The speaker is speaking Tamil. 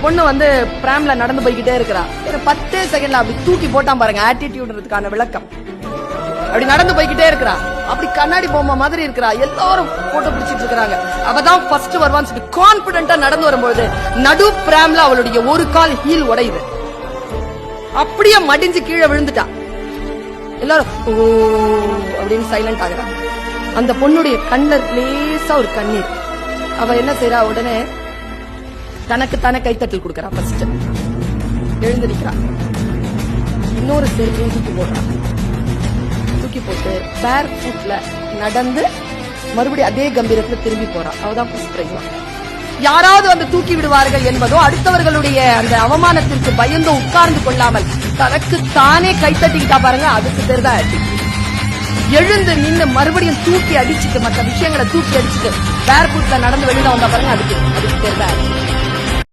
பொண்ணு வந்து பிராம்ல நடந்து போய்கிட்டே இருக்கிறா. 10 செகண்ட்ல அப்படி தூக்கி போட்டான் பாருங்க ஆட்டிடியூட்ன்றதுக்கான விளக்கம். அப்படி நடந்து போய்கிட்டே இருக்கிறா, அப்படி கண்ணாடி பொம்மை மாதிரி இருக்கிறா. எல்லாரும் போட்டோ பிடிச்சிட்டு இருக்காங்க. அவதான் ஃபர்ஸ்ட் வருவான்னு சொல்லி கான்பிடென்ட்டா நடந்து வரும்போது நடு பிராம்ல அவளுடைய ஒரு கால் ஹீல் உடையுது. அப்படியே மடிஞ்சு கீழே விழுந்துட்டா. எல்லாரும் ஓ அப்படின்னு சைலண்ட் ஆகுறாங்க. அந்த பொண்ணுடைய கண்ணில் லேசா ஒரு கண்ணீர். அவ என்ன செய்யறா, உடனே தனக்கு தானே கைத்தட்டல் கொடுக்கறா. ஃபர்ஸ்ட் எழுந்து நிக்கிறா, இன்னொரு செருப்பையும் தூக்கி போடுறா. தூக்கி போட்டு பேர் ஃபுட்ல நடந்து மறுபடியும் அதே கம்பீரத்துல திரும்பி போறா. அவதான் ஃபர்ஸ்ட் பிரைஸ். யாராவது வந்து தூக்கி விடுவார்கள் என்பதோ அடுத்தவர்களுடைய அந்த அவமானத்திற்கு பயந்தோ உட்கார்ந்து கொள்ளாமல் தனக்கு தானே கைத்தட்டிக்கிட்டா பாருங்க, அதுக்கு பேர் தான் ஆட்டிடியூட். எழுந்து நின்று மறுபடியும் தூக்கி அடிச்சுட்டு மற்ற விஷயங்களை தூக்கி அடிச்சுட்டு பேர் ஃபுட்ல நடந்து வெளியில வந்தா பாருங்க, அதுக்கு பேர் தான் ஆட்டிடியூட்.